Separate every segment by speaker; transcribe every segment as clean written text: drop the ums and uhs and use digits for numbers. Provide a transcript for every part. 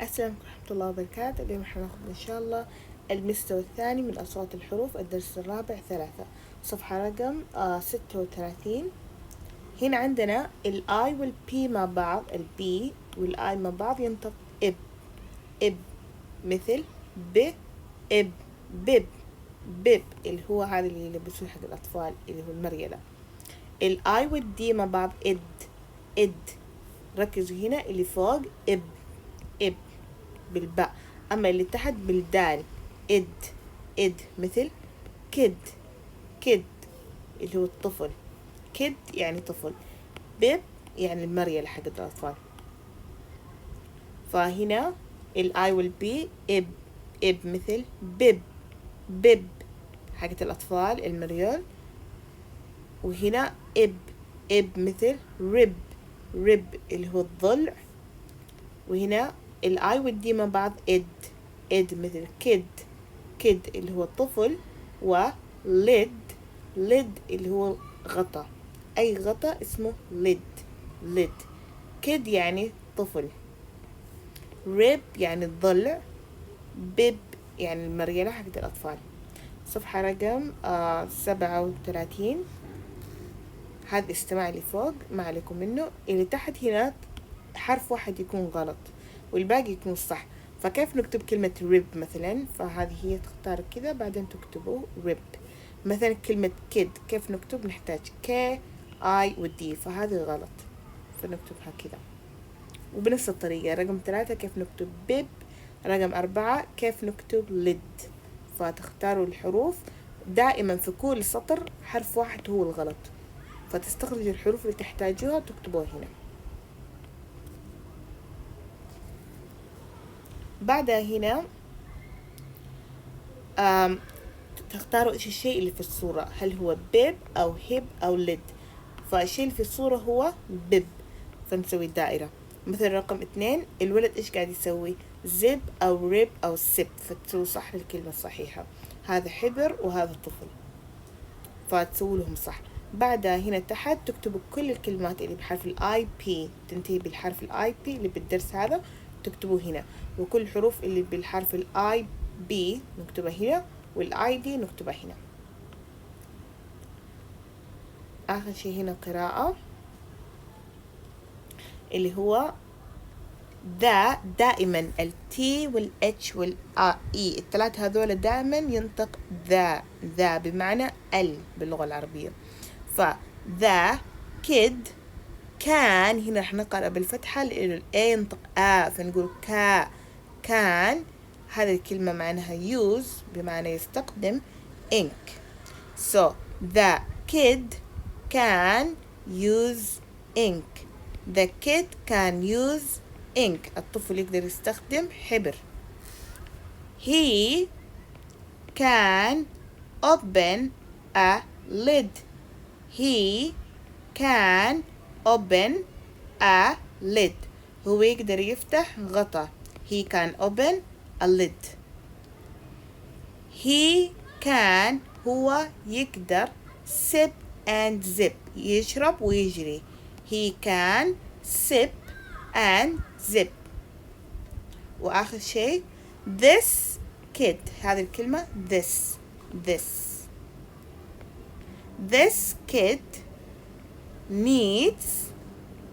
Speaker 1: السلام عليكم ورحمة الله وبركاته. اليوم حناخد إن شاء الله المستوى الثاني من أصوات الحروف، الدرس الرابع 3، صفحة رقم 36. هنا عندنا الآي والبي مع بعض، البي والآي مع بعض ينطق إب إب، مثل ب إب بب بب، اللي هو هذا اللي يلبسوه حق الأطفال اللي هو المريلة. الآي والدي مع بعض إد إد، ركزوا هنا اللي فوق إب إب بالباء، أما اللي تحت بالدال إد إد، مثل كد كد اللي هو الطفل، كد يعني طفل، بيب يعني المريلة حق الأطفال. فهنا الآي والبي إب إب، مثل بب بب حقت الأطفال المريول. وهنا إب إب مثل رب رب اللي هو الضلع. وهنا الآي والدي مع بعض إد إد، مثل كد كد اللي هو الطفل، ولد لد اللي هو غطا، أي غطا اسمه لد لد. كد يعني طفل، ريب يعني الضلع، بيب يعني المريلة حقت الأطفال. صفحة رقم 37. هذا استماع اللي فوق ما عليكم منه، اللي تحت هنا حرف واحد يكون غلط والباقي يكون صح. فكيف نكتب كلمة ريب مثلا؟ فهذه هي تختار كذا، بعدين تكتبوا ريب. مثلا كلمة كيد كيف نكتب؟ نحتاج كي اي ودي، فهذه غلط فنكتبها كذا. وبنفس الطريقة رقم 3 كيف نكتب بيب، رقم 4 كيف نكتب لد. فتختاروا الحروف دائما في كل سطر حرف واحد هو الغلط، فتستخرجوا الحروف اللي تحتاجوها وتكتبوها هنا. بعدها هنا تختاروا إيش الشيء اللي في الصورة، هل هو بيب أو هيب أو لد. فالشيء اللي في الصورة هو بيب، فنسوي دائرة. مثل رقم 2 الولد إيش قاعد يسوي؟ زب أو ريب أو سب، فتسوي صح الكلمة الصحيحة. هذا حبر وهذا طفل، فتسووا لهم صح. بعدها هنا تحت تكتبوا كل الكلمات اللي بحرف الاي بي، تنتهي بالحرف الاي بي اللي بالدرس هذا تكتبوه هنا، وكل الحروف اللي بالحرف الاي بي نكتبها هنا، والاي دي نكتبها هنا. اخر شيء هنا قراءة، اللي هو ذا، دائما التي والاتش والاي الثلاثة هذول دائما ينطق ذا بمعنى ال باللغة العربية. فذا كيد كان، هنا رح نقرأ بالفتحة لأنه الأي ينطق فنقول كان. هذه الكلمة معناها use بمعنى يستخدم ink. So the kid can use ink. The kid can use ink. الطفل يقدر يستخدم حبر. He can open a lid. He can open a lid. هو يقدر يفتح غطا. He can open a lid. He can هو يقدر sip and zip، يشرب ويجري. He can sip and zip. وآخر شيء this kid، هذه الكلمة this kid needs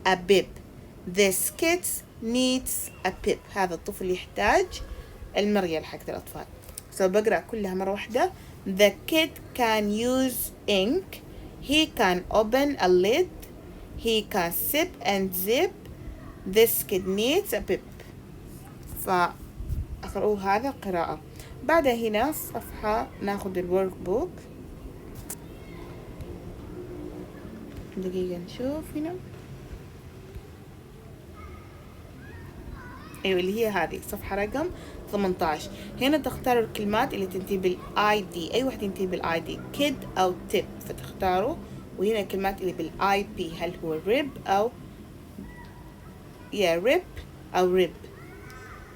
Speaker 1: a bib. This kid needs a bib. هذا الطفل يحتاج المريل حق الأطفال. بقرأ كلها مرة واحدة. The kid can use ink. He can open a lid. He can sip and zip. This kid needs a bib. فأقرأوا هذا قراءة. بعدها هنا صفحة ناخد الورك بوك. دقيقة نشوف هنا. ايوه اللي هي هذه صفحة رقم 18. هنا تختاروا الكلمات اللي تنتهي بالاي دي، اي واحدة تنتهي بالاي دي، كيد او تيب فتختاروا. وهنا الكلمات اللي بالاي بي، هل هو ريب او ريب او ريب.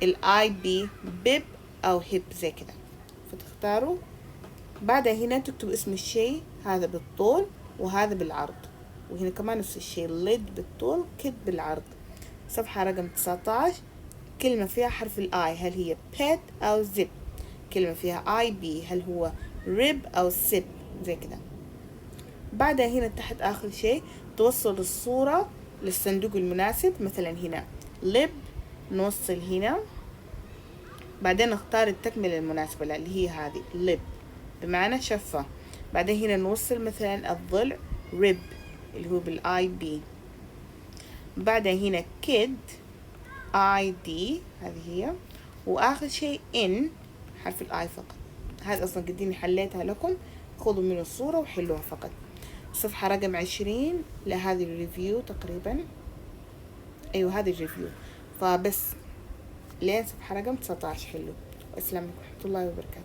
Speaker 1: الاي بي بيب او هيب زي كذا فتختاروا. بعدها هنا تكتب اسم الشيء، هذا بالطول وهذا بالعرض. وهنا كمان نفس الشيء، ليد بالطول كيد بالعرض. صفحة رقم 19 كلمة فيها حرف الآي هل هي pet أو zip. كلمة فيها IB هل هو rib أو sip زي كده. بعدها هنا تحت آخر شيء توصل الصورة للصندوق المناسب. مثلا هنا lib نوصل هنا، بعدين نختار التكملة المناسبة اللي هي هذه lib بمعنى شفة. بعدين هنا نوصل مثلا الضلع rib اللي هو بالاي بي. بعدين هنا kid ID هذه هي. واخر شيء in حرف الاي فقط. هذا اصلا قديني حليتها لكم، خذوا منه الصورة وحلوها فقط. صفحة رقم 20 لهذه الريفيو تقريبا. ايوه هذه الريفيو، فبس لين صفحة رقم 19 حلو. والسلام عليكم ورحمة الله وبركاته.